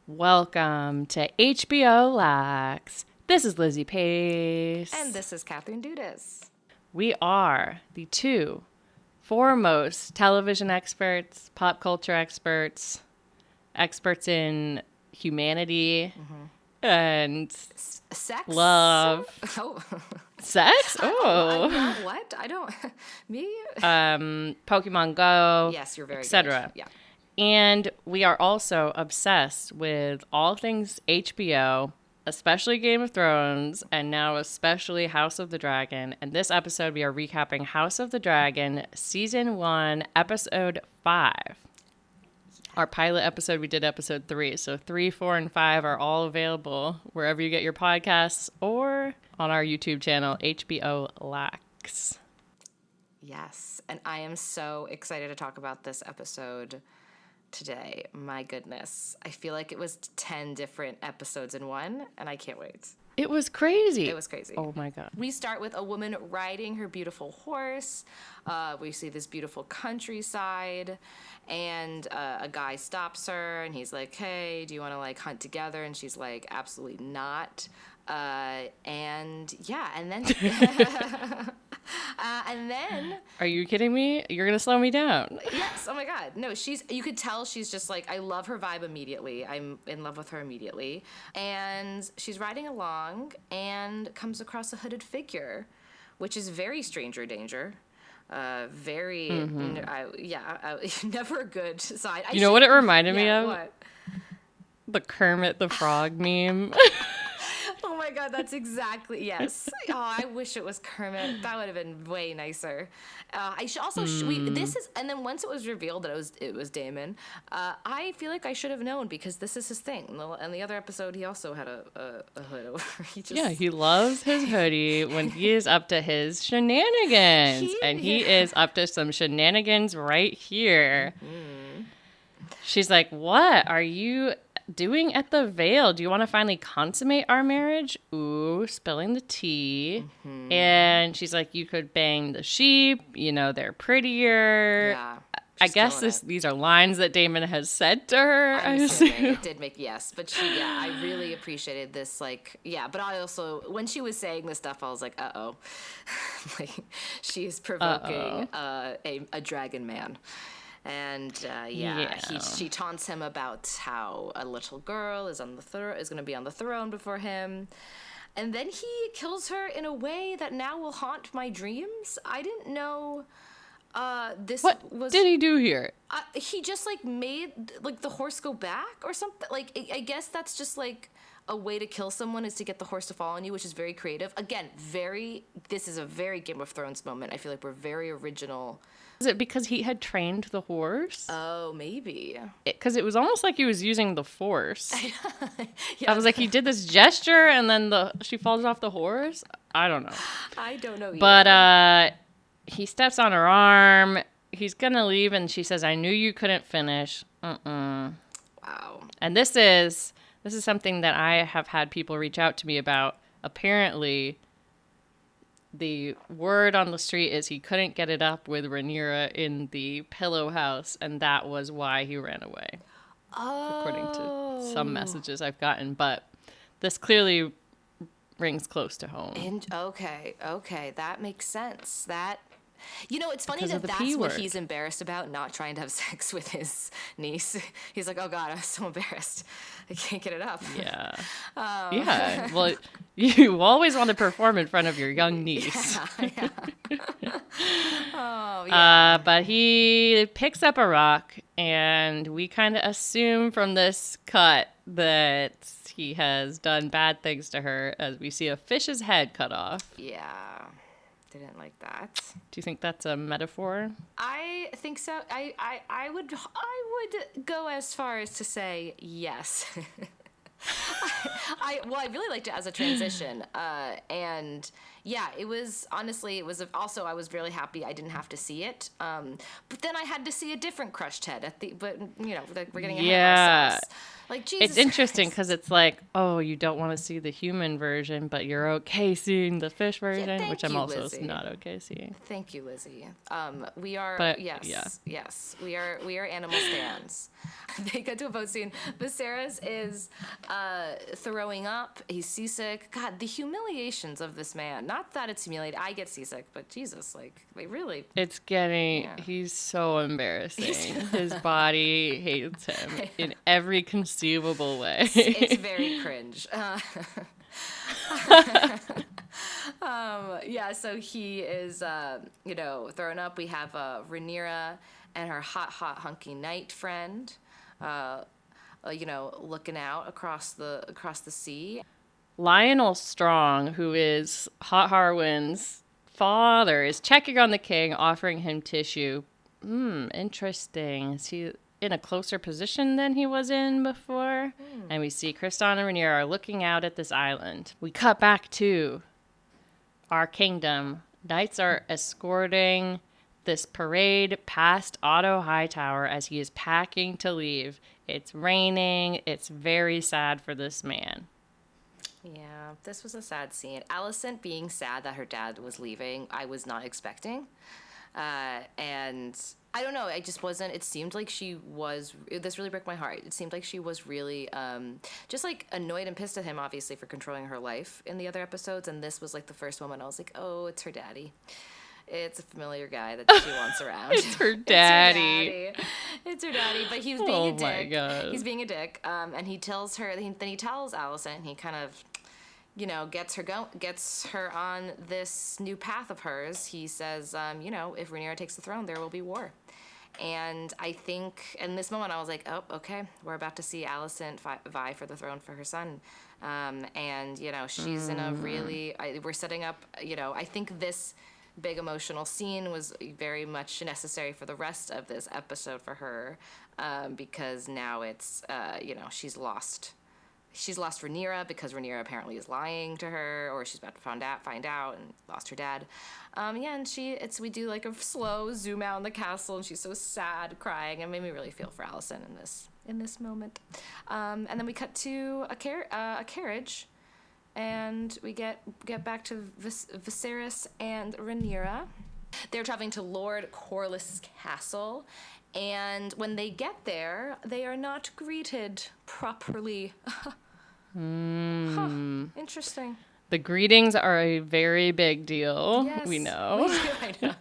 Welcome to HBOLAX. This is Lizzy Pace. And this is Katherine Dudas. We are the two foremost television experts, pop culture experts, experts in humanity and Sex? love. Oh. Sex? Oh. What? I don't. Me? Pokemon Go. Yes, you're very etc. good. Yeah. And we are also obsessed with all things HBO, especially Game of Thrones, and now especially House of the Dragon. And this episode, we are recapping House of the Dragon, Season 1, Episode 5. Our pilot episode, we did Episode 3. So 3, 4, and 5 are all available wherever you get your podcasts or on our YouTube channel, HBOLAX. Yes. And I am so excited to talk about this episode today. My goodness. I feel like it was 10 different episodes in one, and I can't wait. It was crazy. It was crazy. Oh my God. We start with a woman riding her beautiful horse. We see this beautiful countryside, and a guy stops her, and he's like, hey, do you want to like hunt together? And she's like, absolutely not. And yeah, and then and then Are you kidding me? You're gonna slow me down. yes, oh my God, no, you could tell she's just like, I love her vibe immediately. I'm in love with her immediately. And she's riding along and comes across a hooded figure, which is very stranger danger. Very never a good sign. You know what it reminded me of? What? The Kermit the Frog meme. Oh my God, that's exactly, yes. Oh, I wish it was Kermit. That would have been way nicer. I should also, and then once it was revealed that it was Damon, I feel like I should have known because this is his thing. And the other episode, he also had a hood over. He loves his hoodie when he is up to his shenanigans. He is up to some shenanigans right here. Mm-hmm. She's like, what are you doing at the Vale? Do you want to finally consummate our marriage? Ooh, spilling the tea. Mm-hmm. And she's like, you could bang the sheep. You know, they're prettier. Yeah. I guess these are lines that Damon has said to her. It did make, yes. But I really appreciated this. Like, yeah. But I also, when she was saying this stuff, I was like, uh-oh. Like, she is provoking a dragon man. And she taunts him about how a little girl is going to be on the throne before him, and then he kills her in a way that now will haunt my dreams. I didn't know what did he do here? He just like made like the horse go back or something. Like I guess that's just like a way to kill someone is to get the horse to fall on you, which is very creative. Again, this is a very Game of Thrones moment. I feel like we're very original. Is it because he had trained the horse? Oh, maybe. Because it was almost like he was using the force. Yeah. I was like, he did this gesture and then she falls off the horse? I don't know. I don't know either. But he steps on her arm. He's going to leave and she says, I knew you couldn't finish. Wow. And this is something that I have had people reach out to me about. Apparently, the word on the street is he couldn't get it up with Rhaenyra in the pillow house, and that was why he ran away. Oh. According to some messages I've gotten, but this clearly rings close to home. Okay, that makes sense. It's funny that's what he's embarrassed about, not trying to have sex with his niece. He's like, oh God, I'm so embarrassed. I can't get it up. Yeah. Yeah. Well, you always want to perform in front of your young niece. Yeah. Oh, yeah. But he picks up a rock, and we kind of assume from this cut that he has done bad things to her as we see a fish's head cut off. Yeah. Didn't like that. Do you think that's a metaphor? I think so. I would go as far as to say yes. I really liked it as a transition. And yeah, it was also, I was really happy I didn't have to see it. But then I had to see a different crushed head we're getting ahead of ourselves. Like, Jesus It's interesting Christ. because it's like, oh, you don't want to see the human version, but you're okay seeing the fish version, which I'm also Lizzy. not okay seeing. Thank you, Lizzy. We are, But, yes, yeah. yes, we are animal stands. They get to a boat scene. Viserys is throwing up. He's seasick. God, the humiliations of this man. Not that it's humiliating. I get seasick, but Jesus, like, they really. It's getting, he's so embarrassing. His body hates him in every conceivable way. It's very cringe. So he is, thrown up. We have Rhaenyra and her hot, hunky knight friend, looking out across the sea. Lionel Strong, who is Hot Harwin's father, is checking on the king, offering him tissue. Interesting. Is he in a closer position than he was in before? And we see Kristan and Rhaenyra are looking out at this island. We cut back to our kingdom. Knights are escorting this parade past Otto Hightower as he is packing to leave. It's raining. It's very sad for this man. Yeah, this was a sad scene. Alicent being sad that her dad was leaving, I was not expecting. And I don't know, I just wasn't, it seemed like she was, this really broke my heart. It seemed like she was really just like annoyed and pissed at him, obviously, for controlling her life in the other episodes. And this was like the first moment I was like, oh, it's her daddy. It's a familiar guy that she wants around. It's her daddy. It's her daddy. But he was being a dick. Oh my God. He's being a dick. And he tells her, then he tells Alicent, he kind of, gets her on this new path of hers. He says, if Rhaenyra takes the throne, there will be war. And I think in this moment I was like, oh, okay, we're about to see Alicent vie for the throne for her son. And she's in a really, we're setting up, I think this big emotional scene was very much necessary for the rest of this episode for her, because now it's, she's lost Rhaenyra because Rhaenyra apparently is lying to her, or she's about to find out and lost her dad. And we do like a slow zoom out in the castle, and she's so sad, crying, and made me really feel for Alicent in this moment. And then we cut to a carriage, and we get back to Viserys and Rhaenyra. They're traveling to Lord Corlys' castle, and when they get there, they are not greeted properly. Interesting. The greetings are a very big deal. Yes, we know. I know.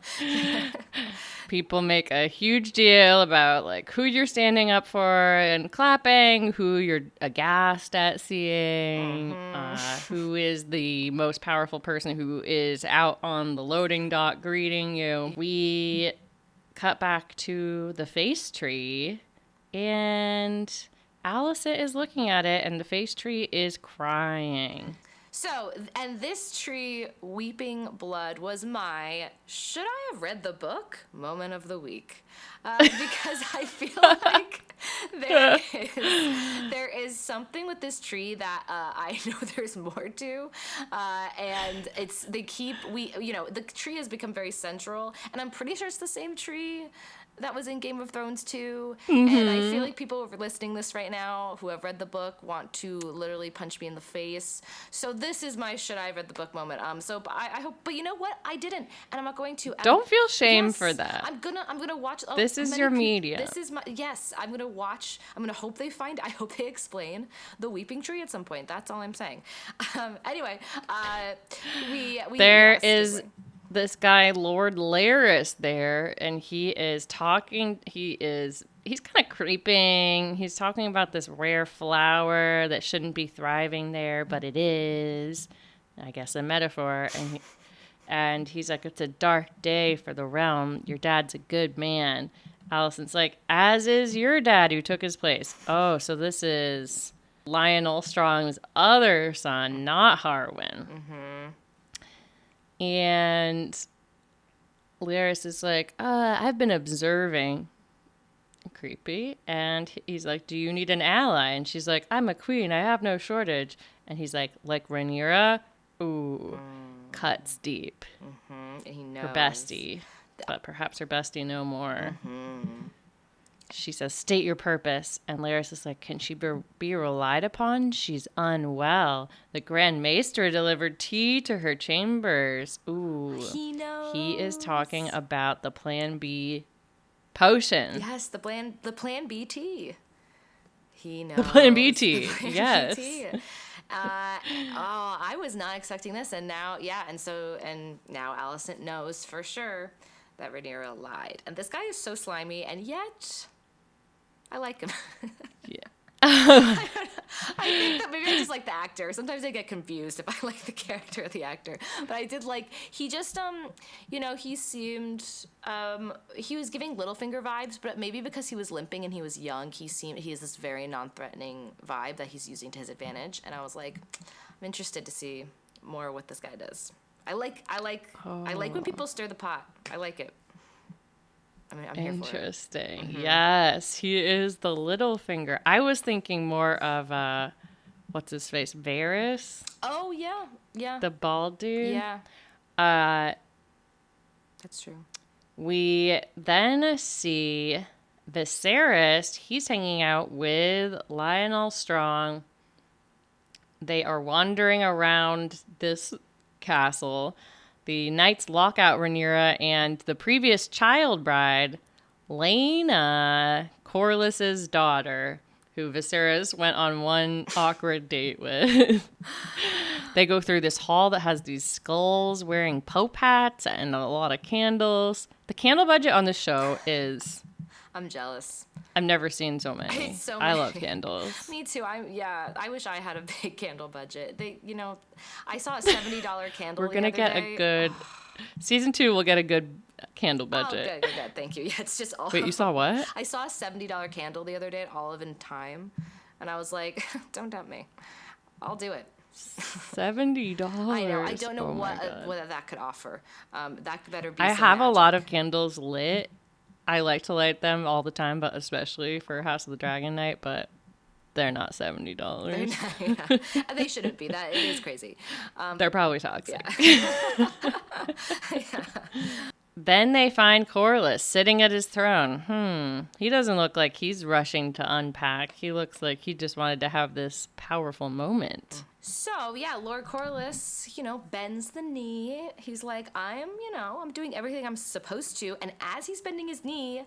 People make a huge deal about like who you're standing up for and clapping, who you're aghast at seeing, who is the most powerful person who is out on the loading dock greeting you. We cut back to the face tree, and Alicent is looking at it, and the face tree is crying. So, and this tree weeping blood was my should I have read the book moment of the week, because I feel like there is something with this tree that I know there's more to, and the tree has become very central, and I'm pretty sure it's the same tree that was in Game of Thrones too. And I feel like people who are listening to this right now who have read the book want to literally punch me in the face. So this is my should I have read the book moment. But I hope, but you know what? I didn't, and I'm not going to. Don't feel shame for that. I'm gonna watch. This is your media. This is my, yes, I'm gonna watch. I hope they explain the weeping tree at some point. That's all I'm saying. Anyway, there is this guy, Lord Larys, there, and he is talking. He's kind of creeping. He's talking about this rare flower that shouldn't be thriving there, but it is. I guess a metaphor. And he's like, it's a dark day for the realm. Your dad's a good man. Alicent's like, as is your dad who took his place. Oh, so this is Lionel Strong's other son, not Harwin. And Larys is like, I've been observing. Creepy. And he's like, do you need an ally? And she's like, I'm a queen. I have no shortage. And he's like Rhaenyra? Ooh, cuts deep. And he knows. Her bestie. But perhaps her bestie no more. she says, state your purpose. And Laris is like, can she be relied upon? She's unwell. The Grand Maester delivered tea to her chambers. Ooh. He knows. He is talking about the Plan B potion. Yes, the Plan B tea. He knows. The Plan B tea. Yes. I was not expecting this, and now, and now Alicent knows for sure that Rhaenyra lied. And this guy is so slimy, and yet I like him. Yeah. I think that maybe I just like the actor. Sometimes I get confused if I like the character or the actor. But I did like, he just, he seemed, he was giving Littlefinger vibes, but maybe because he was limping and he was young, he has this very non-threatening vibe that he's using to his advantage. And I was like, I'm interested to see more what this guy does. I like when people stir the pot. I like it. I'm here for it. Interesting. Mm-hmm. Yes, he is the Littlefinger. I was thinking more of what's his face, Varys. Oh yeah. The bald dude. Yeah. That's true. We then see Viserys. He's hanging out with Lionel Strong. They are wandering around this castle. The knights lock out Rhaenyra and the previous child bride, Laena, Corlys's daughter, who Viserys went on one awkward date with. They go through this hall that has these skulls wearing pope hats and a lot of candles. The candle budget on the show is... I'm jealous. I've never seen so many. It's so many. I love candles. Me too. I wish I had a big candle budget. I saw a $70 candle. We're gonna get a good season 2. We'll get a good candle budget. Oh, good. Thank you. Yeah, it's just all. Wait, you saw what? I saw a $70 candle the other day at Olive and Thyme, and I was like, don't tempt me. I'll do it. $70. I know. I don't know what that could offer. That better be. I have magic. A lot of candles lit. I like to light them all the time, but especially for House of the Dragon night, but they're not $70. They're not, yeah. They shouldn't be. That it is crazy. They're probably toxic. Yeah. Yeah. Then they find Corlys sitting at his throne. He doesn't look like he's rushing to unpack. He looks like he just wanted to have this powerful moment. So, yeah, Lord Corlys, bends the knee. He's like, I'm doing everything I'm supposed to. And as he's bending his knee,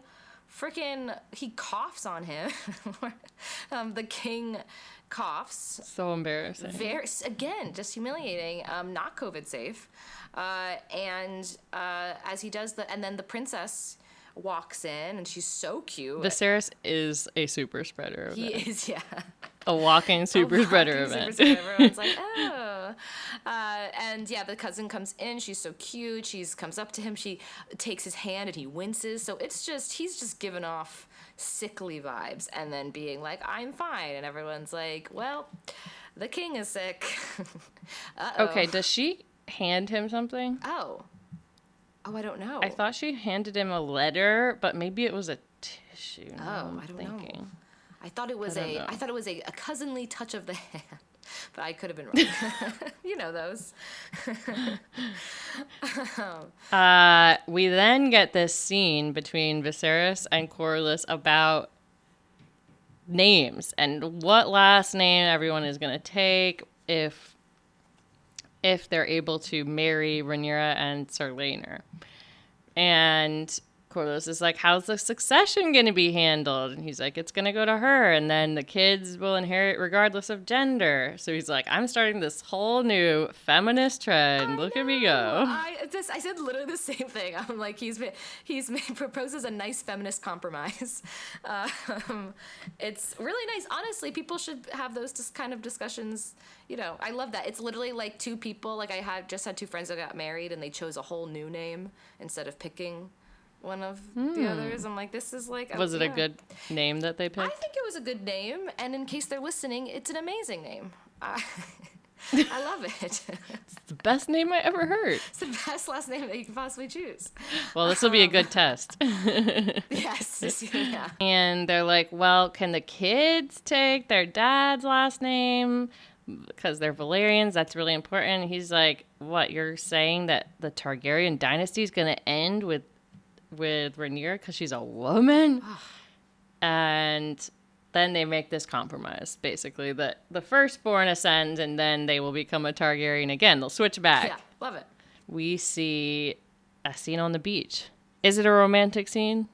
he coughs on him. The king coughs. So embarrassing. Again, just humiliating. Not COVID safe. And as he does and then the princess walks in, and she's so cute. Viserys is a super spreader event. He is, yeah. A walking super spreader event. Everyone's like, oh. And yeah, the cousin comes in. She's so cute. She comes up to him. She takes his hand and he winces. So he's just giving off sickly vibes and then being like, I'm fine. And everyone's like, well, the king is sick. Okay, does she hand him something? Oh, I don't know. I thought she handed him a letter, but maybe it was a tissue. Oh, I don't know. I thought it was a cousinly touch of the hand, but I could have been wrong. You know those. We then get this scene between Viserys and Corlys about names and what last name everyone is going to take if they're able to marry Rhaenyra and Sir Laenor. And Corlys is like, how's the succession going to be handled? And he's like, it's going to go to her, and then the kids will inherit regardless of gender. So he's like, I'm starting this whole new feminist trend. Look at me go. I said literally the same thing. I'm like, he's proposes a nice feminist compromise. It's really nice. Honestly, people should have those kind of discussions. I love that. It's literally like two people. Like I just had two friends that got married, and they chose a whole new name instead of picking one of the others. I'm like, this is like... Was it a good name that they picked? I think it was a good name, and in case they're listening, it's an amazing name. I love it. It's the best name I ever heard. It's the best last name that you can possibly choose. Well, this will be a good test. Yes. Yeah. And they're like, well, can the kids take their dad's last name? Because they're Valyrians, that's really important. He's like, what, you're saying that the Targaryen dynasty is going to end with Rhaenyra because she's a woman? And then they make this compromise, basically, that the firstborn ascends and then they will become a Targaryen again. They'll switch back. Yeah, love it. We see a scene on the beach. Is it a romantic scene?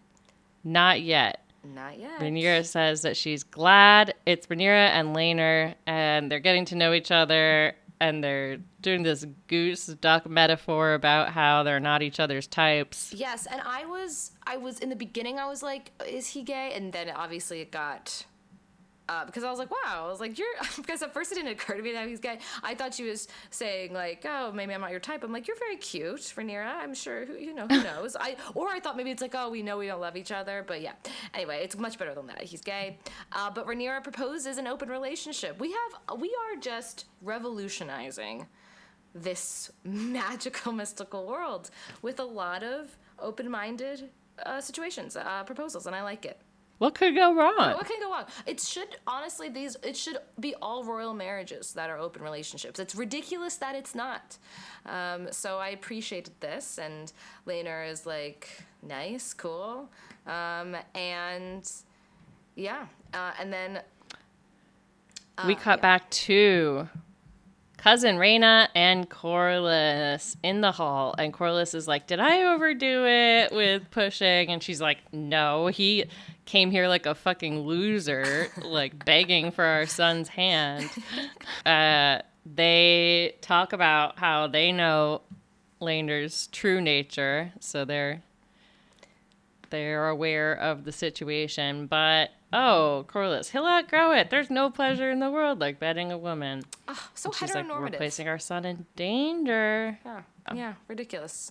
Not yet. Not yet. Rhaenyra says that she's glad it's Rhaenyra and Laenor, and they're getting to know each other, and they're doing this goose duck metaphor about how they're not each other's types. Yes, and I was in the beginning, I was like, is he gay? And then obviously it got, because I was like, wow, I was like, because at first it didn't occur to me that he's gay. I thought she was saying like, oh, maybe I'm not your type. I'm like, you're very cute, Rhaenyra. I'm sure, who knows? I thought maybe it's like, oh, we know we don't love each other, but yeah. Anyway, it's much better than that. He's gay. But Rhaenyra proposes an open relationship. We are just revolutionizing this magical, mystical world with a lot of open-minded situations, proposals, and I like it. What could go wrong? What can go wrong? It should, honestly, it should be all royal marriages that are open relationships. It's ridiculous that it's not. So I appreciated this, and Laenor is like, nice, cool. And yeah, and then... we cut back to cousin Rhaena and Corlys in the hall, and Corlys is like, did I overdo it with pushing? And she's like, no, he came here like a fucking loser, like begging for our son's hand. They talk about how they know Laenor's true nature, so they're aware of the situation, but Corlys, he'll outgrow it. There's no pleasure in the world like bedding a woman. Oh, so and she's heteronormative. like, we're placing our son in danger. Yeah, ridiculous.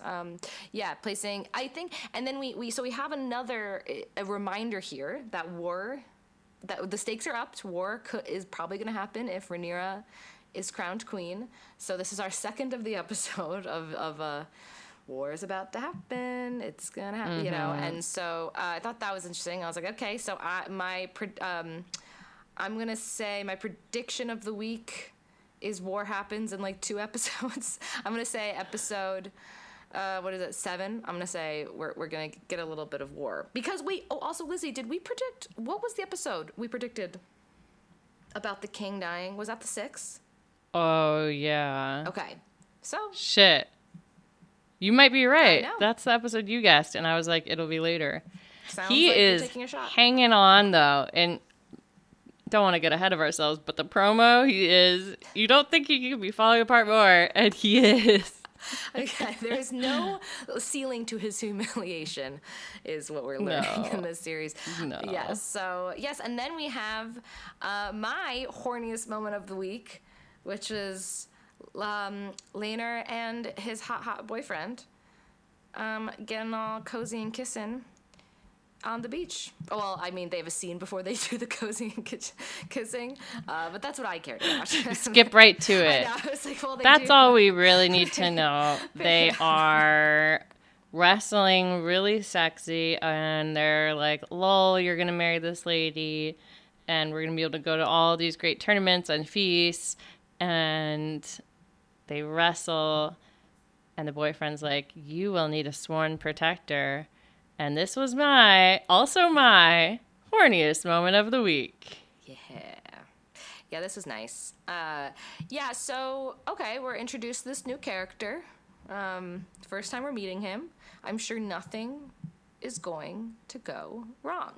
Placing, I think, and then we have a reminder here that the stakes are up. War is probably going to happen if Rhaenyra is crowned queen. So this is our second of the episode of war is about to happen. It's gonna happen, And so I thought that was interesting. I was like, okay, so I'm gonna say my prediction of the week is war happens in like 2 episodes. I'm gonna say episode, 7? I'm gonna say we're gonna get a little bit of war because also Lizzy, did we predict what was the episode we predicted about the king dying? Was that the 6th? Oh yeah. Okay, so shit. You might be right. That's the episode you guessed, and I was like, it'll be later. He like is hanging on, though, and don't want to get ahead of ourselves, but the promo, you don't think he could be falling apart more, and he is. Okay, there is no ceiling to his humiliation, is what we're learning in this series. No. Yes, so, yes, and then we have my horniest moment of the week, which is... Laenor and his hot boyfriend getting all cozy and kissing on the beach. Well, I mean, they have a scene before they do the cozy and kissing, but that's what I cared about. Skip right to it. I know, I was like, well, that's all we really need to know. They are wrestling really sexy, and they're like, lol, you're going to marry this lady, and we're going to be able to go to all these great tournaments and feasts, and... they wrestle, and the boyfriend's like, you will need a sworn protector. And this was my horniest moment of the week. Yeah, this was nice. So, okay, we're introduced to this new character. First time we're meeting him. I'm sure nothing is going to go wrong.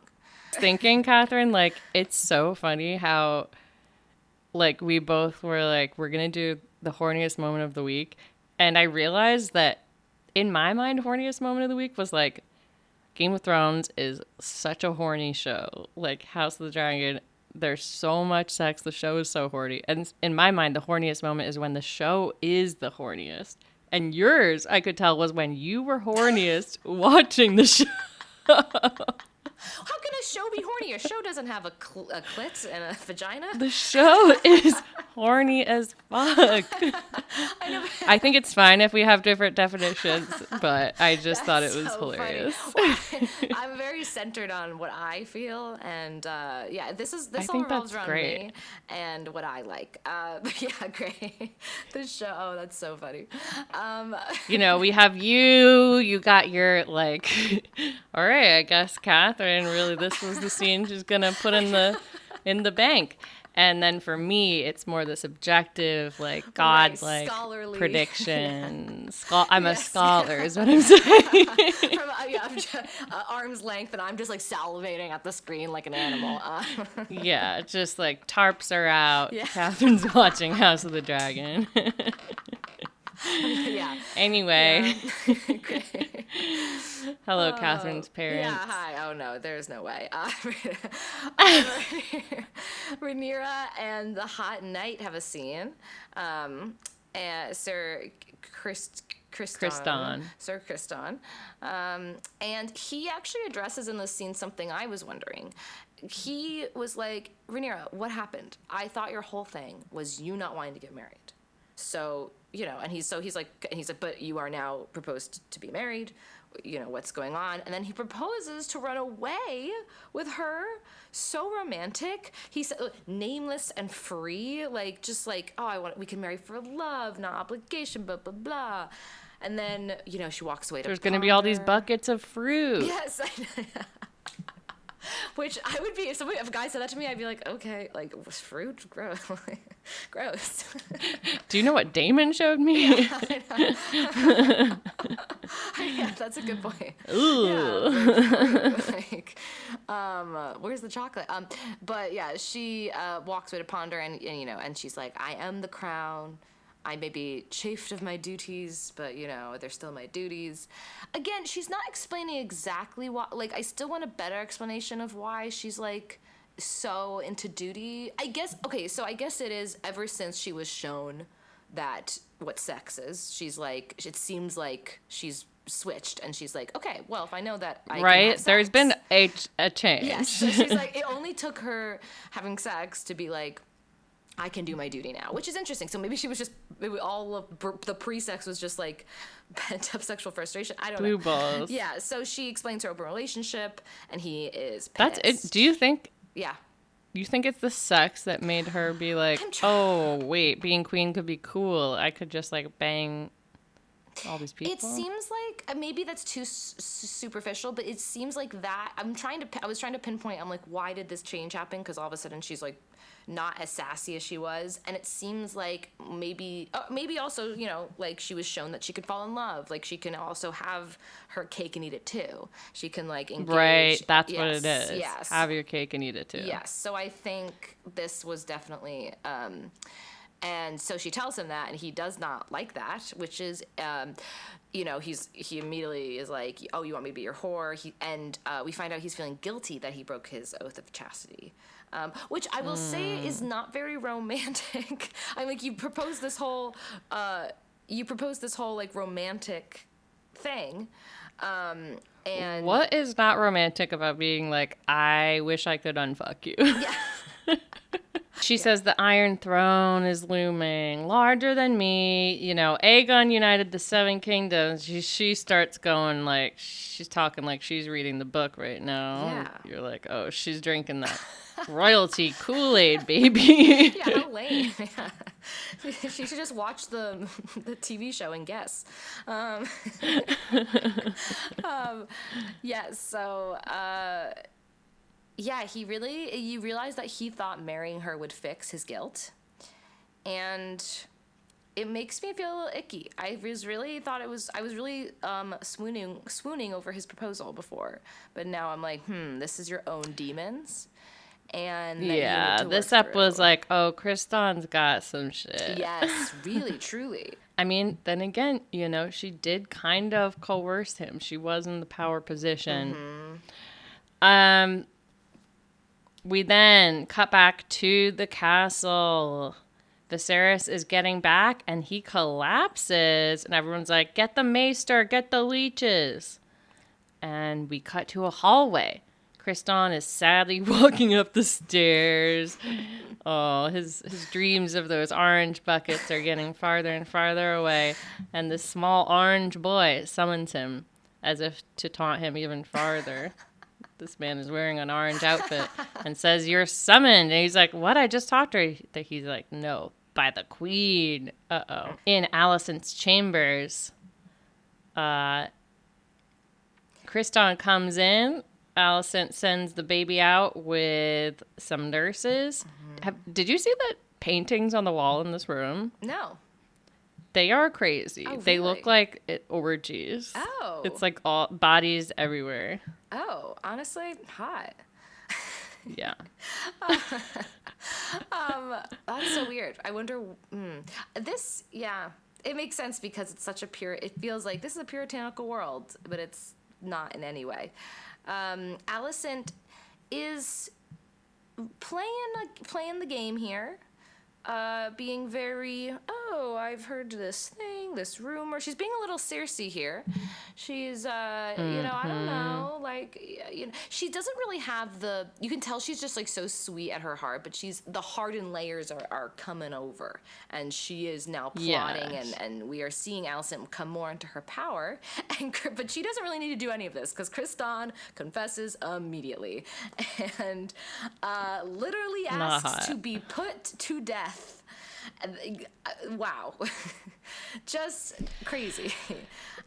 Thinking, Katherine, like, it's so funny how, like, we both were like, we're going to do the horniest moment of the week. And I realized that in my mind, horniest moment of the week was like, Game of Thrones is such a horny show. Like House of the Dragon, there's so much sex. The show is so horny. And in my mind, the horniest moment is when the show is the horniest. And yours, I could tell, was when you were horniest watching the show. How can a show be horny? A show doesn't have a clit and a vagina. The show is horny as fuck. I know. I think it's fine if we have different definitions, but I just thought it was hilarious. Well, I'm very centered on what I feel, and this all revolves around me and what I like. But yeah, great. The show, that's so funny. We have you got your, like, all right, I guess Katherine Catherine, really, this was the scene she's going to put in the bank. And then for me, it's more the subjective, like, God-like scholarly prediction. I'm a scholar, is what I'm saying. From I'm just, arm's length, and I'm just like salivating at the screen like an animal. Yeah, just like tarps are out. Yeah. Catherine's watching House of the Dragon. Yeah. Anyway. Yeah. Great. Hello, Catherine's parents. Yeah, hi. Oh no, there's no way. Rhaenyra and the Hot Knight have a scene. And Sir Kriston. Sir Kriston. And he actually addresses in this scene something I was wondering. He was like, Rhaenyra, what happened? I thought your whole thing was you not wanting to get married. So, and he's like, but you are now proposed to be married. What's going on? And then he proposes to run away with her. So romantic. He said, nameless and free, like, just like, we can marry for love, not obligation, blah, blah, blah. And then, she walks away. There's going to be all these buckets of fruit. Yes. Which I would be, if a guy said that to me, I'd be like, okay, like, fruit? Gross. Gross. Do you know what Damon showed me? Yeah, I know. Yeah, that's a good point. Ooh. Yeah, where's the chocolate? But yeah, she walks away to ponder, and she's like, I am the crown. I may be chafed of my duties, but, they're still my duties. Again, she's not explaining exactly why. Like, I still want a better explanation of why she's, like, so into duty. I guess it is ever since she was shown that what sex is. She's like, it seems like she's switched, and she's like, okay, well, if I know that I can have sex. There's been a change. Yes, so she's like, it only took her having sex to be like, I can do my duty now, which is interesting. So maybe she was all of the pre-sex was just like pent up sexual frustration. I don't know. Blue balls. Yeah. So she explains her open relationship, and he is pissed. That's it. Do you think? Yeah. You think it's the sex that made her be like, oh wait, being queen could be cool. I could just like bang all these people. It seems like maybe that's too superficial, but it seems like that. I was trying to pinpoint. I'm like, why did this change happen? Because all of a sudden she's like not as sassy as she was, and it seems like maybe also like she was shown that she could fall in love, like she can also have her cake and eat it too. She can like engage. Right, that's yes, what it is. Yes, have your cake and eat it too. Yes, so I think this was definitely. And so she tells him that, and he does not like that, which is, he immediately is like, oh, you want me to be your whore? We find out he's feeling guilty that he broke his oath of chastity, which I will say is not very romantic. I'm like, you propose this whole like romantic thing, and what is not romantic about being like, I wish I could unfuck you? Yeah. She says the Iron Throne is looming, larger than me. Aegon united the Seven Kingdoms. She starts going like, she's talking like she's reading the book right now. Yeah. You're like, oh, she's drinking that royalty Kool-Aid, baby. Yeah, how lame. Yeah. She should just watch the TV show and guess. Yeah, so... yeah, you realize that he thought marrying her would fix his guilt. And it makes me feel a little icky. I was really swooning over his proposal before. But now I'm like, this is your own demons. And yeah, this up was like, oh, Kriston's got some shit. Yes, really, truly. I mean, then again, she did kind of coerce him. She was in the power position. Mm-hmm. We then cut back to the castle. Viserys is getting back, and he collapses. And everyone's like, get the maester, get the leeches. And we cut to a hallway. Kriston is sadly walking up the stairs. Oh, his dreams of those orange buckets are getting farther and farther away. And this small orange boy summons him as if to taunt him even farther. This man is wearing an orange outfit and says, you're summoned. And he's like, what? I just talked to her. He's like, no, by the queen. Uh-oh. In Alicent's chambers, Kriston comes in Alicent sends the baby out with some nurses. Did you see the paintings on the wall in this room? No. They are crazy. Oh, They really? look like orgies. Oh. It's like all bodies everywhere. Oh, honestly, hot. Yeah. That's so weird. I wonder. This, yeah, it makes sense because it's such a pure. It feels like this is a puritanical world, but it's not in any way. Alicent is playing the game here. Being very, I've heard this thing, this rumor. She's being a little Cersei here. She's, I don't know, like, she doesn't really have you can tell she's just like so sweet at her heart, but the hardened layers are coming over, and she is now plotting, Yes. and we are seeing Alicent come more into her power, but she doesn't really need to do any of this, because Kristan confesses immediately, and literally asks to be put to death. Wow. Just crazy.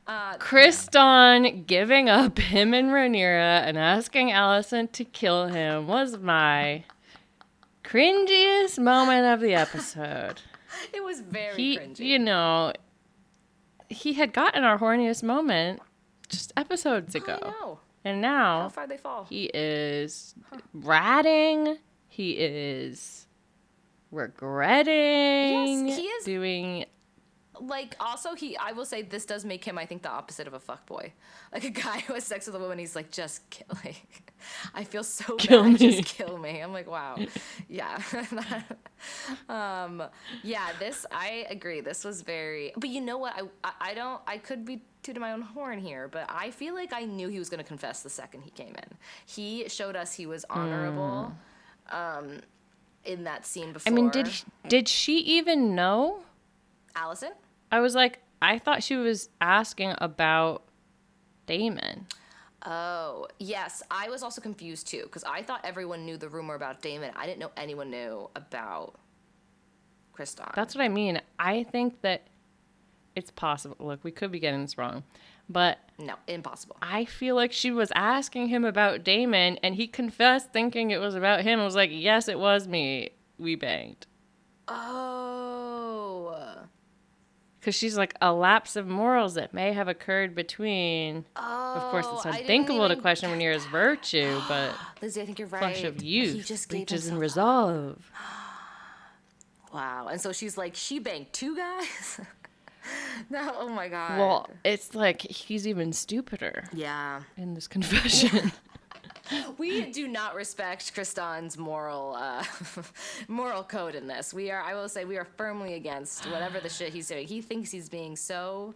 Kristan giving up him and Rhaenyra and asking Alicent to kill him was my cringiest moment of the episode. It was very cringy. You know, he had gotten our horniest moment just episodes ago. I know. And now How far they fall. He is ratting. He is regretting. Yes, he is doing. Like, also, I will say this does make him, I think, the opposite of a fuckboy. Like, a guy who has sex with a woman, he's like, just kill, like, I feel so Kill bad, me. just kill me. I'm like, wow. Yeah. I agree. This was very, but you know what? I could be tooting my own horn here, but I feel like I knew he was going to confess the second he came in. He showed us he was honorable, in that scene before. I mean, did she even know? Alicent? I was like, I thought she was asking about Daemon. Oh, yes. I was also confused, too, because I thought everyone knew the rumor about Daemon. I didn't know anyone knew about Kristan. That's what I mean. I think that it's possible. Look, we could be getting this wrong, but No, impossible. I feel like she was asking him about Daemon, and he confessed thinking it was about him. I was like, yes, it was me. We banged. Oh. Because she's like, a lapse of morals that may have occurred between. Of course, it's unthinkable to question Rhaenyra's virtue, but Lizzie, I think you're right. flush of youth He just gave reaches and himself resolve. Wow. And so she's like, she banged two guys? No, oh my God. Well, it's like he's even stupider Yeah. in this confession. We do not respect Kristan's moral code in this. I will say, we are firmly against whatever the shit he's doing. He thinks he's being so,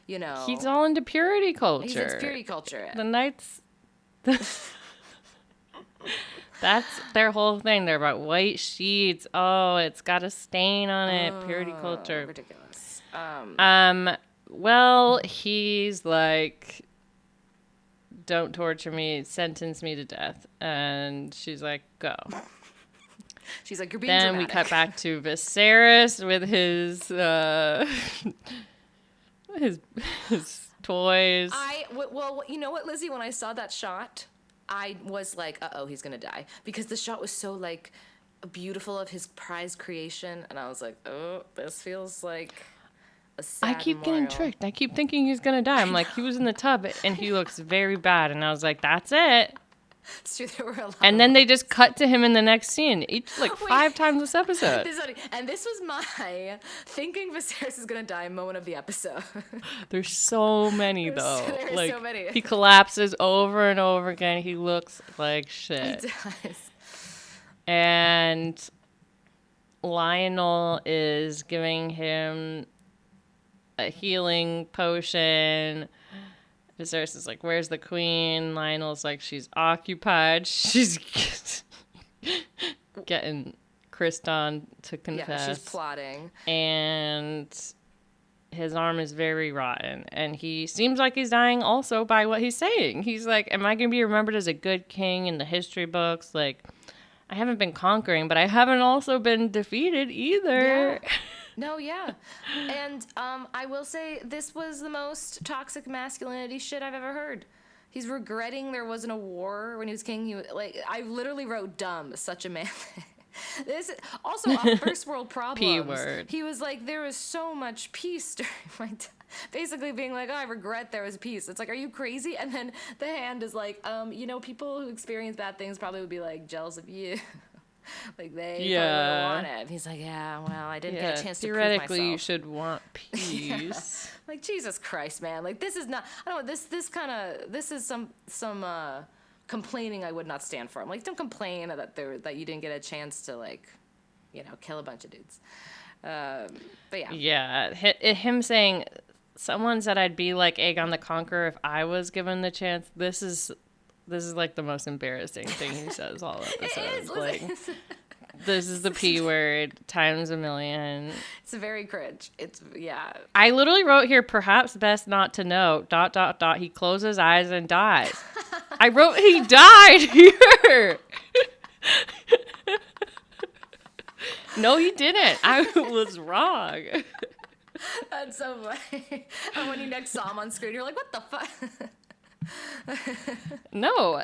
He's all into purity culture. He's into purity culture. The Knights. That's their whole thing. They're about white sheets. Oh, it's got a stain on it. Purity culture. Ridiculous. Well, he's like, don't torture me, sentence me to death. And she's like, go. She's like, you're being Then dramatic. we cut back to Viserys with his his toys. Well, you know what, Lizzie? When I saw that shot, I was like, uh-oh, he's going to die. Because the shot was so, like, beautiful of his prized creation. And I was like, oh, this feels like a sad I keep getting memorial. tricked. I keep thinking he's going to die. I'm like, he was in the tub and he looks very bad. And I was like, that's it. It's true, there were a lot And of then they just cut to him in the next scene, Wait. 5 times this episode. This is funny. And this was my thinking Viserys is going to die moment of the episode. There's so many, though. There's Like, so many. he collapses over and over again. He looks like shit. He does. And Lionel is giving him a healing potion. Viserys is like, where's the queen? Lionel's like, she's occupied. She's getting Kristan to confess. Yeah, she's plotting. And his arm is very rotten. And he seems like he's dying also by what he's saying. He's like, am I going to be remembered as a good king in the history books? Like, I haven't been conquering, but I haven't also been defeated either. Yeah. No, yeah. And I will say this was the most toxic masculinity shit I've ever heard. He's regretting there wasn't a war when he was king. I literally wrote dumb, such a man. This also first world problems. P word. He was like, there was so much peace during my time. Basically being like, oh, I regret there was peace. It's like, are you crazy? And then the hand is like, people who experience bad things probably would be like jealous of you. Like they probably would want it. He's like, yeah, well, I didn't get a chance to prove myself. Theoretically, you should want peace. Like, Jesus Christ, man. Like, this is not. I don't know. This is some complaining I would not stand for. I'm like, don't complain that you didn't get a chance to kill a bunch of dudes. But yeah. Yeah, him saying, someone said I'd be like Aegon the Conqueror if I was given the chance. This is like the most embarrassing thing he says all episode. This is the P word times a million. It's very cringe. Yeah. I literally wrote here, perhaps best not to know, ... He closes his eyes and dies. I wrote he died here. No, he didn't. I was wrong. That's so funny. And when you next saw him on screen, you're like, what the fuck? No,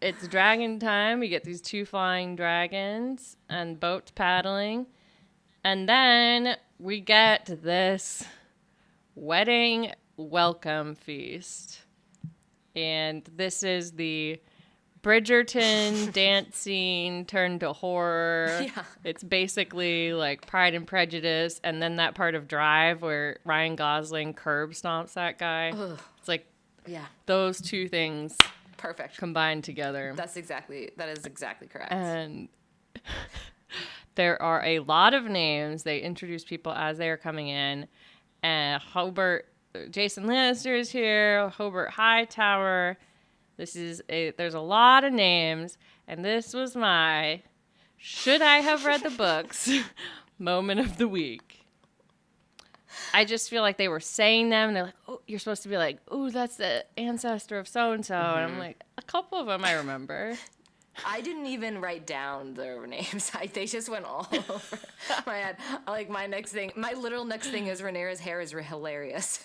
it's dragon time. We get these 2 flying dragons and boats paddling. And then we get this wedding welcome feast. And this is the Bridgerton dance scene turned to horror. Yeah. It's basically like Pride and Prejudice. And then that part of Drive where Ryan Gosling curb stomps that guy. Ugh. It's like, yeah, those 2 things perfect combined together. That is exactly correct. And there are a lot of names. They introduce people as they are coming in. And Jason Lannister is here. Hobart Hightower. There's a lot of names. And this was my should I have read the books moment of the week. I just feel like they were saying them. And they're like, oh, you're supposed to be like, oh, that's the ancestor of so-and-so. Mm-hmm. And I'm like, a couple of them I remember. I didn't even write down their names. They just went all over my head. Like my literal next thing is Rhaenyra's hair is hilarious.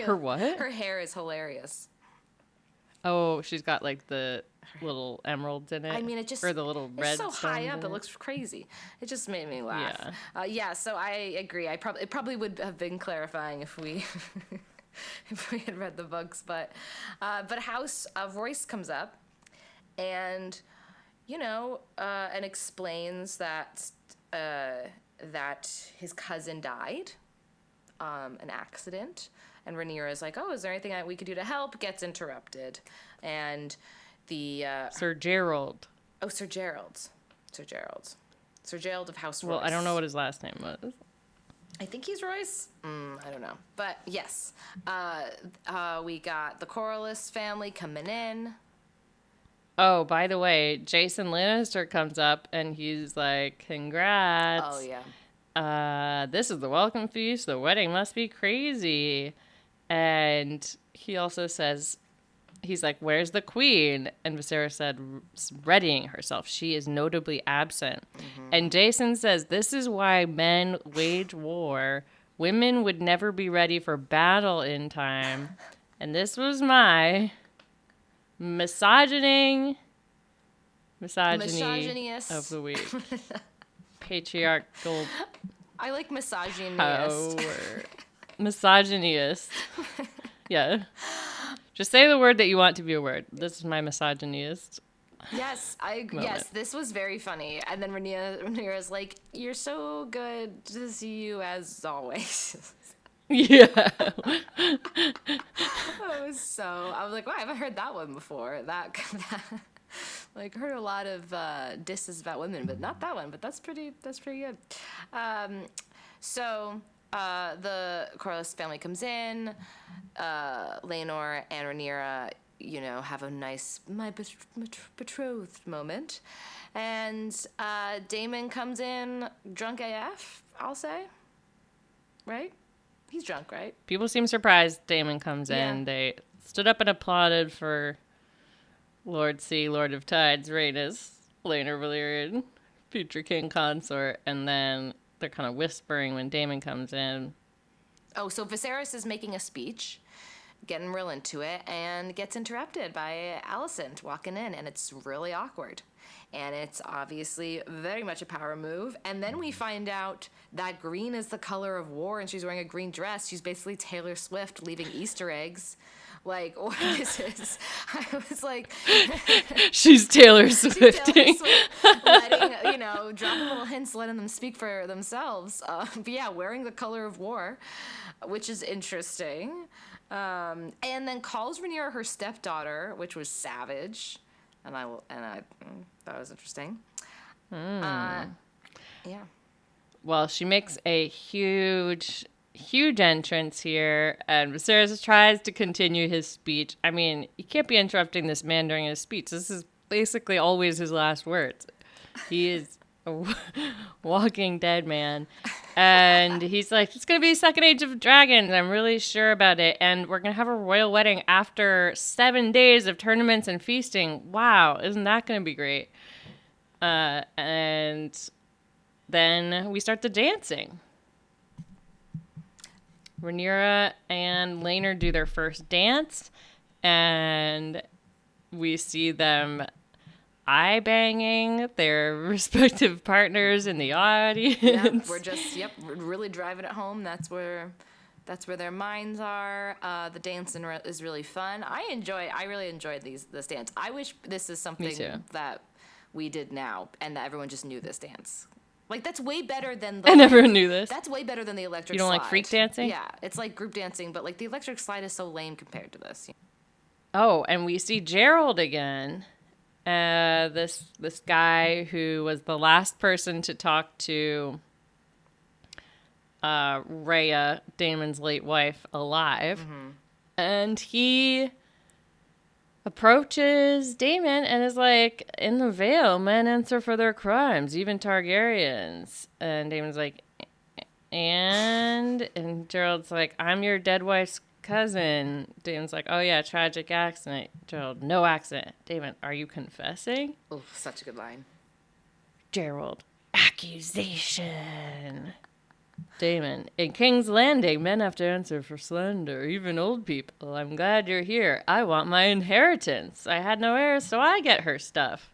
Her what? Her hair is hilarious. Oh, she's got like the little emeralds in it. I mean, or the little red. It's so high up, it looks crazy. It just made me laugh. Yeah. So I agree. It probably would have been clarifying if we had read the books, but House Royce comes up, and and explains that his cousin died, an accident. And Rhaenyra is like, oh, is there anything we could do to help? Gets interrupted. And the... Sir Gerald. Oh, Sir Gerald. Sir Gerald of House Royce. Well, I don't know what his last name was. I think he's Royce. I don't know. But, yes. We got the Corlys family coming in. Oh, by the way, Jason Lannister comes up, and he's like, congrats. Oh, yeah. This is the welcome feast. The wedding must be crazy. And he also says, he's like, where's the queen? And Viserys said, readying herself. She is notably absent. Mm-hmm. And Jason says, this is why men wage war. Women would never be ready for battle in time. And this was my misogyny of the week. Patriarchal. I like misogynist. Misogynist. Yeah. Just say the word that you want to be a word. This is my misogynist. Yes, yes, this was very funny. And then Rhaenyra's like, you're so good to see you as always. Yeah. I was like, wow, I haven't heard that one before. That heard a lot of disses about women, but not that one. But that's pretty good. So the Corlys family comes in. Laenor and Rhaenyra, have a nice my betrothed moment, and Daemon comes in drunk AF. I'll say, right? He's drunk, right? People seem surprised Daemon comes in. They stood up and applauded for Lord C, Lord of Tides, Rhaenys, Laenor Valyrian, future king consort, and then they're kind of whispering when Daemon comes in. Oh, so Viserys is making a speech, getting real into it, and gets interrupted by Allison walking in, and it's really awkward. And it's obviously very much a power move. And then we find out that green is the color of war, and she's wearing a green dress. She's basically Taylor Swift leaving Easter eggs. Like, what this is. I was like... She's Taylor Swifting. Letting, dropping little hints, letting them speak for themselves. But yeah, wearing the color of war, which is interesting. And then calls Rhaenyra her stepdaughter, which was savage. And I thought it was interesting. Yeah. Well, she makes a huge entrance here, and Viserys tries to continue his speech. I mean, you can't be interrupting this man during his speech. This is basically always his last words. He is a walking dead man. And he's like, it's going to be Second Age of Dragons. I'm really sure about it. And we're going to have a royal wedding after 7 days of tournaments and feasting. Wow, isn't that going to be great? And then we start the dancing. Rhaenyra and Laenor do their first dance. And we see them eye-banging their respective partners in the audience. We're really driving it home. That's where their minds are. The dancing is really fun. I really enjoyed this dance. I wish this is something that we did now, and that everyone just knew this dance. Like, that's way better than I never knew this. That's way better than the electric slide. You don't like freak dancing? Yeah, it's like group dancing, but like the electric slide is so lame compared to this. Oh, and we see Gerald again. This guy who was the last person to talk to Rhea, Daemon's late wife, alive. Mm-hmm. And he approaches Daemon and is like, in the Vale, men answer for their crimes, even Targaryens. And Daemon's like, and Gerald's like, I'm your dead wife's cousin. Daemon's like, oh yeah, tragic accident. Gerald, no accident. Daemon, are you confessing? Oh, such a good line. Gerald, accusation. Daemon, in King's Landing, men have to answer for slander, even old people. I'm glad you're here. I want my inheritance. I had no heirs, so I get her stuff.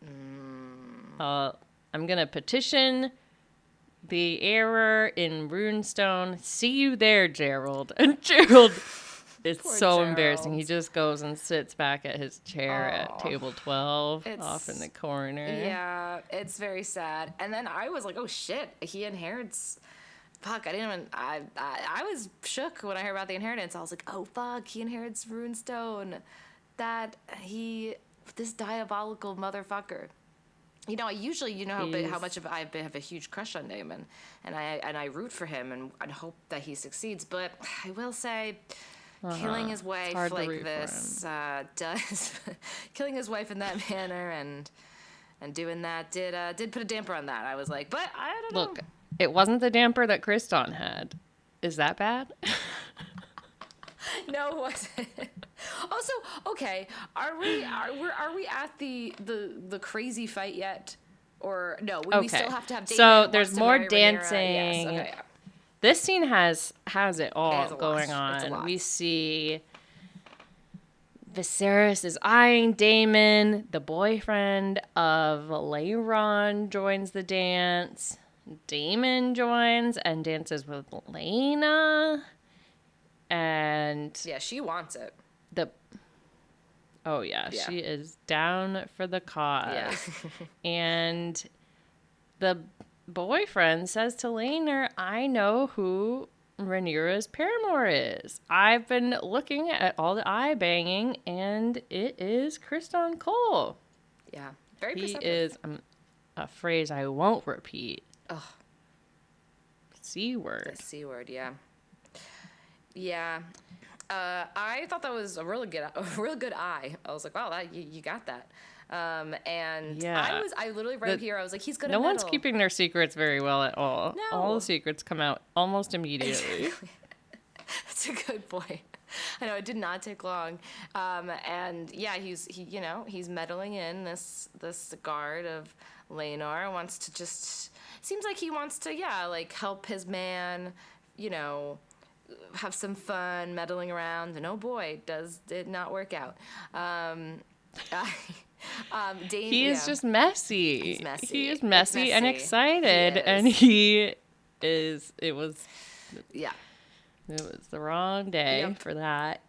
I'm going to petition the error in Runestone. See you there, Gerald. And Gerald... It's Poor so Gerald. Embarrassing. He just goes and sits back at his chair at table 12 off in the corner. Yeah, it's very sad. And then I was like, oh shit, he inherits. Fuck, I was shook when I heard about the inheritance. I was like, oh fuck, he inherits Runestone. This diabolical motherfucker. Usually, how much of I have a huge crush on Daemon, and I root for him and hope that he succeeds. But I will say, killing his wife like this killing his wife in that manner and doing that did put a damper on that. I was like, but I don't know. Look, it wasn't the damper that Kriston had. Is that bad? No, it wasn't. Also, okay, are we at the crazy fight yet? Or no, we still have to have Daemon. So there's more dancing. Yes, okay, yeah. This scene has it all going on. We see Viserys is eyeing Daemon. The boyfriend of Laeron joins the dance. Daemon joins and dances with Laena. And yeah, she wants it. She is down for the cause. Yeah. And the boyfriend says to Laenor, I know who Rhaenyra's paramour is. I've been looking at all the eye banging, and it is Kriston Cole. Yeah, very perceptive. He is a phrase I won't repeat. Ugh. C word. The C word, yeah. Yeah. I thought that was a real good eye. I was like, wow, you got that. And yeah. I literally right here, I was like, he's gonna No one's keeping their secrets very well at all. No. All the secrets come out almost immediately. That's a good point. I know, it did not take long. And yeah, he's meddling in this guard of Laenor, wants to seems like he wants to, help his man, have some fun meddling around, and oh boy, did not work out. Dane, he is just messy. He's messy. He is messy and excited, it was the wrong day for that.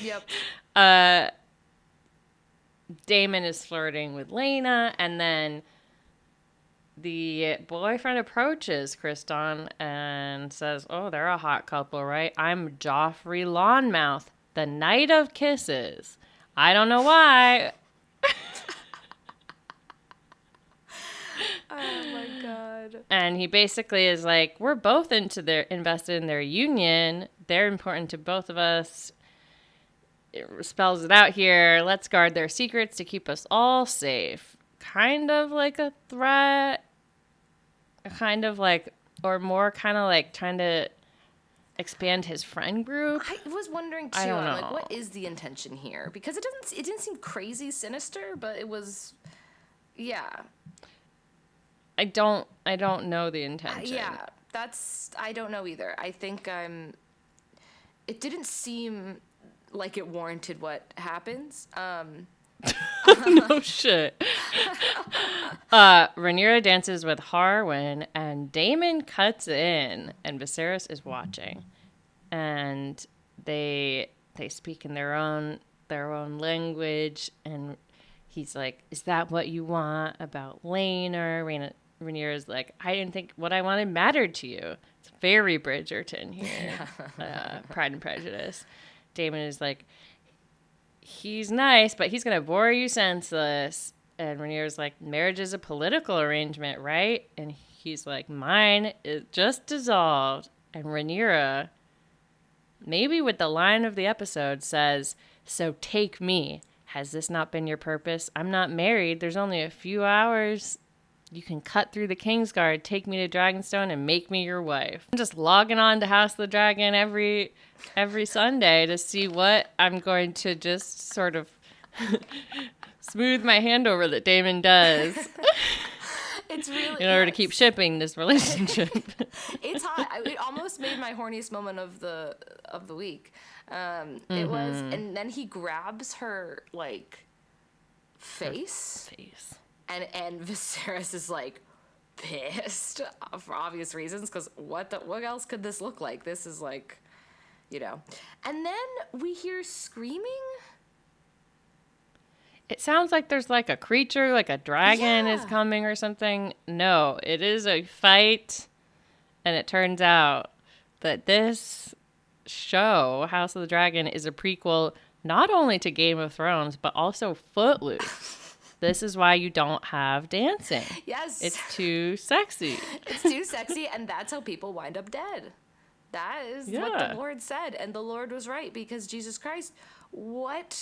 Yep. Damon is flirting with Lena, and then the boyfriend approaches Kriston and says, "Oh, they're a hot couple, right? I'm Joffrey Lawnmouth, the Knight of Kisses. I don't know why." Oh my god. And he basically is like, "We're both invested in their union. They're important to both of us." It spells it out here. Let's guard their secrets to keep us all safe. Kind of like a threat. Kind of like, or more kind of like trying to expand his friend group. I was wondering too. I don't know. Like, what is the intention here? Because it didn't seem crazy sinister, but it was, yeah. I don't know the intention. I don't know either. I think it didn't seem like it warranted what happens. No shit. Rhaenyra dances with Harwin, and Daemon cuts in, and Viserys is watching, and they speak in their own language, and he's like, "Is that what you want about Laenor?" Rhaenyra's like, "I didn't think what I wanted mattered to you." It's very Bridgerton here. Pride and Prejudice. Daemon is like, "He's nice, but he's going to bore you senseless." And Rhaenyra's like, "Marriage is a political arrangement, right?" And he's like, "Mine is just dissolved." And Rhaenyra, maybe with the line of the episode, says, "So take me. Has this not been your purpose? I'm not married. There's only a few hours. You can cut through the Kingsguard, take me to Dragonstone, and make me your wife." I'm just logging on to House of the Dragon every Sunday to see what I'm going to just sort of smooth my hand over that Daemon does. It's really in order to keep shipping this relationship. It's hot. It almost made my horniest moment of the week. It was, and then he grabs her like face. And Viserys is like pissed for obvious reasons, because what else could this look like? This is like, And then we hear screaming. It sounds like there's like a creature, like a dragon is coming or something. No, it is a fight, and it turns out that this show, House of the Dragon, is a prequel not only to Game of Thrones, but also Footloose. This is why you don't have dancing. Yes. It's too sexy. It's too sexy, and that's how people wind up dead. That is what the Lord said, and the Lord was right, because Jesus Christ, why?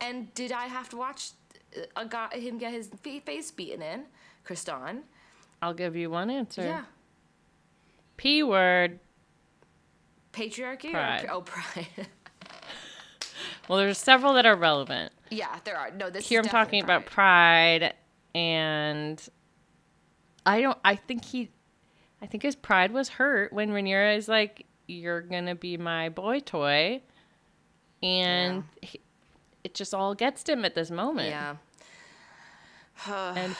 And did I have to watch him get his face beaten in? Kriston? I'll give you one answer. Yeah. P word. Patriarchy? Pride. Pride. Well, there's several that are relevant. Yeah, there are. No, this Here is I'm talking about pride, and I think his pride was hurt when Rhaenyra is like, "You're gonna be my boy toy," and it just all gets to him at this moment. Yeah. And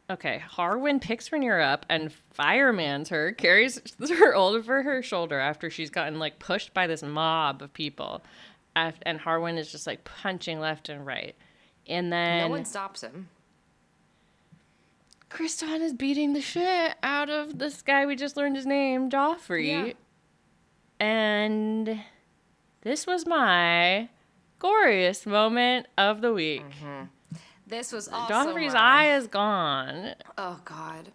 Harwin picks Rhaenyra up and firemans her, carries her over her shoulder after she's gotten like pushed by this mob of people. And Harwin is just like punching left and right. And then no one stops him. Kriston is beating the shit out of this guy we just learned his name, Joffrey. Yeah. And this was my goriest moment of the week. Mm-hmm. This was also Joffrey's eye is gone. Oh, God.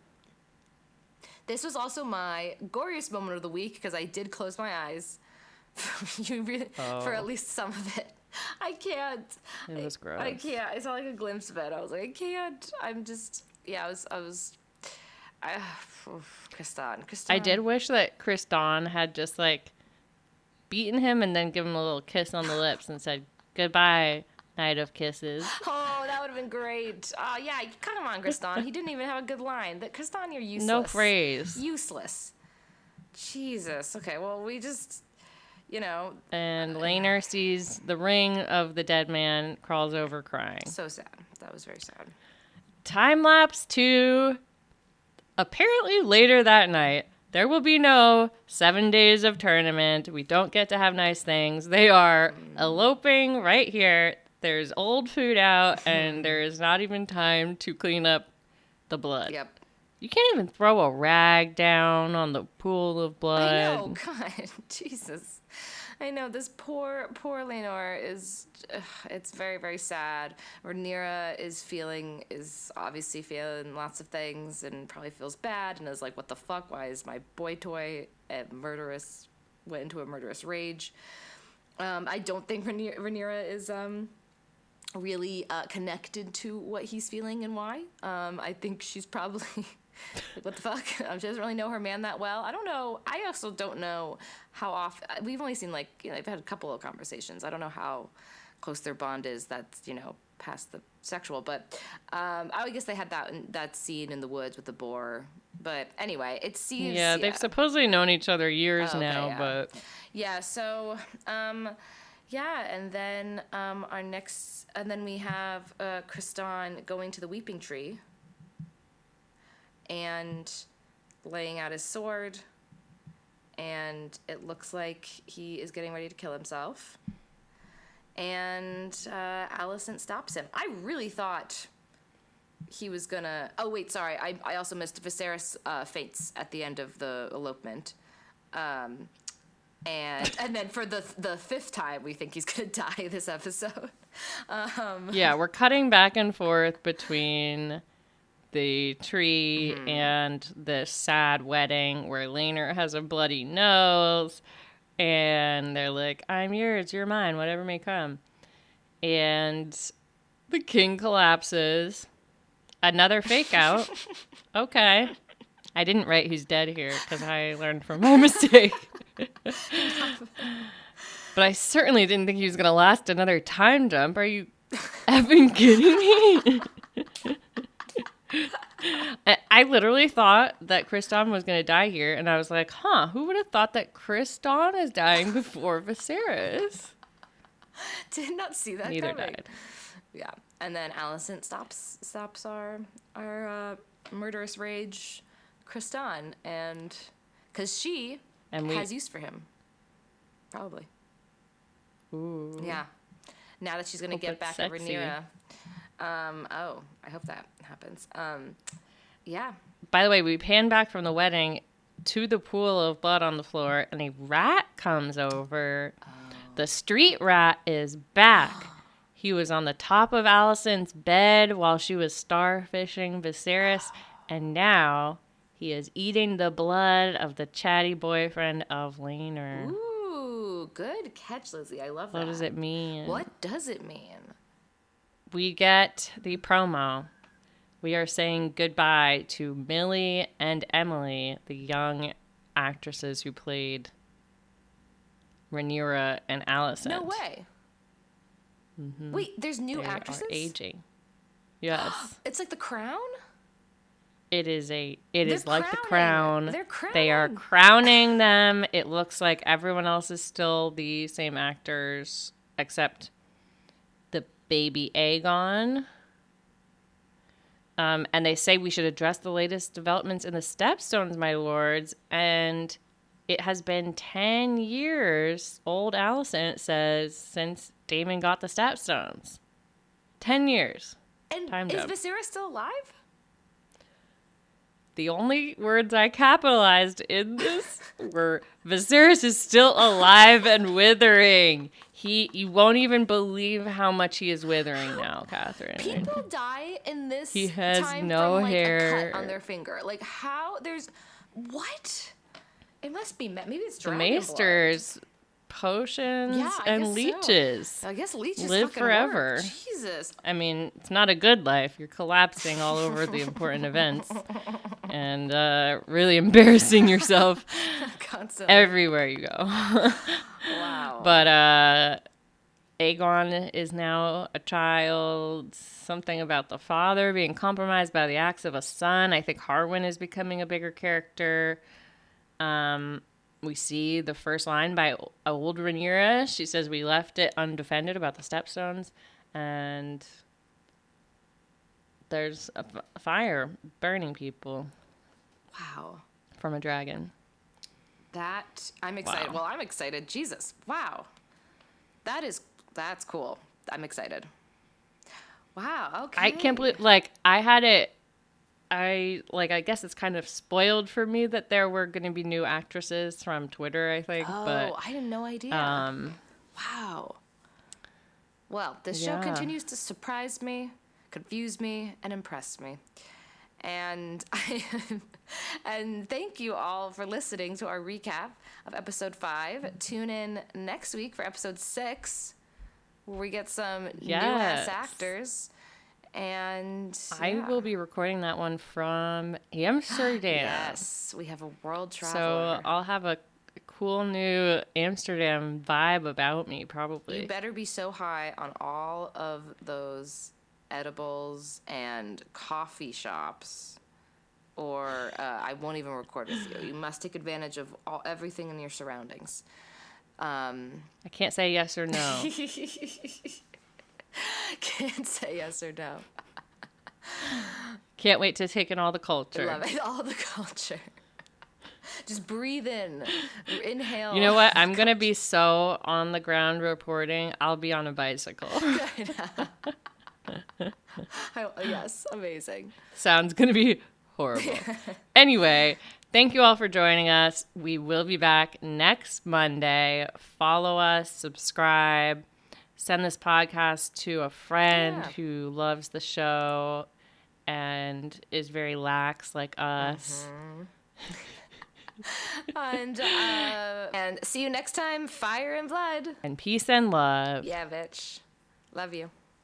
This was also my goriest moment of the week, because I did close my eyes for at least some of it. I can't. It was gross. I can't. I saw like a glimpse of it. I was like, I can't. I'm just, Kriston. I did wish that Kriston had just like beaten him and then given him a little kiss on the lips and said, "Goodbye, Night of Kisses. Oh, that would have been great. Yeah, come on, Kristan. He didn't even have a good line. Kristan, you're useless. No phrase. Useless. Jesus. Okay, well, we just, And Laner sees the ring of the dead man, crawls over crying. So sad. That was very sad. Time lapse to apparently later that night. There will be no 7 days of tournament. We don't get to have nice things. They are eloping right here. There's old food out, and there is not even time to clean up the blood. Yep. You can't even throw a rag down on the pool of blood. I know, God, Jesus. I know, this poor Laenor is, it's very, very sad. Rhaenyra is obviously feeling lots of things and probably feels bad and is like, what the fuck? Why is my boy toy went into a murderous rage? I don't think Rhaenyra is really connected to what he's feeling and why. I think she's probably... what the fuck? She doesn't really know her man that well. I don't know. I also don't know how often. We've only seen they've had a couple of conversations. I don't know how close their bond is. That's past the sexual. But I guess they had that scene in the woods with the boar. But anyway, it seems. Yeah, they've supposedly known each other years now. Yeah. But yeah. So yeah, and then and then we have Kristan going to the weeping tree. And laying out his sword, and it looks like he is getting ready to kill himself. And Alicent stops him. I really thought he was gonna... Oh, wait, sorry. I also missed Viserys faints at the end of the elopement. And then for the fifth time, we think he's gonna die this episode. Yeah, we're cutting back and forth between... the tree and the sad wedding where Laenor has a bloody nose and they're like, I'm yours, you're mine, whatever may come. And the king collapses. Another fake out. Okay. I didn't write who's dead here because I learned from my mistake. But I certainly didn't think he was going to last another time jump. Are you effing kidding me? I literally thought that Kristan was going to die here, and I was like, who would have thought that Kristan is dying before Viserys? Did not see that Neither coming. died. Yeah, and then Alicent stops our murderous rage Kristan, and because she has use for him, probably. Ooh. Yeah, now that she's going to get back at Rhaenyra. I hope that happens. Yeah. By the way, we pan back from the wedding to the pool of blood on the floor, and a rat comes over. Oh. The street rat is back. He was on the top of Alicent's bed while she was starfishing Viserys, and now he is eating the blood of the chatty boyfriend of Laenor. Ooh, good catch, Lizzie. I love that. What does it mean? What does it mean? We get the promo. We are saying goodbye to Millie and Emily, the young actresses who played Rhaenyra and Alicent. No way. Mm-hmm. Wait, there's new actresses? They are aging. Yes. It's like The Crown? It is like The Crown. They're crowning. They are crowning them. It looks like everyone else is still the same actors, except the baby Aegon. And they say we should address the latest developments in the Stepstones, my lords. And it has been 10 years, old Alicent says, since Daemon got the Stepstones. 10 years. And is Viserys still alive? The only words I capitalized in this were Viserys is still alive and withering. You won't even believe how much he is withering now, Catherine. People die in this he has time no from, hair a cut on their finger. Like, how? What? It must be, maybe it's the dragon maesters, blood. Potions, and leeches. So. I guess leeches live forever. Work. Jesus. I mean, it's not a good life. You're collapsing all over the important events and really embarrassing yourself constantly everywhere you go. Wow. But Aegon is now a child. Something about the father being compromised by the acts of a son. I think Harwin is becoming a bigger character. We see the first line by old Rhaenyra. She says we left it undefended about the Stepstones. And there's a fire burning people. Wow. From a dragon. That, I'm excited. Wow. Well, I'm excited. Jesus. Wow. That's cool. I'm excited. Wow. Okay. I can't believe, like, I had it, I guess it's kind of spoiled for me that there were going to be new actresses from Twitter, I think. Oh, but, I had no idea. Wow. Well, this show continues to surprise me, confuse me, and impress me. And and thank you all for listening to our recap of episode 5. Tune in next week for episode 6, where we get some new-ass actors. And I will be recording that one from Amsterdam. Yes, we have a world traveler. So I'll have a cool new Amsterdam vibe about me, probably. You better be so high on all of those edibles and coffee shops, or I won't even record with you. You must take advantage of everything in your surroundings. I can't say yes or no. Can't say yes or no. Can't wait to take in all the culture. I love it. All the culture. Just breathe in. Inhale. You know what? I'm going to be so on the ground reporting. I'll be on a bicycle. Yes, amazing. Sounds going to be horrible. Anyway, thank you all for joining us. We will be back next Monday. Follow us, subscribe, send this podcast to a friend who loves the show and is very lax like us. And see you next time. Fire and blood. And peace and love. Yeah, bitch. Love you.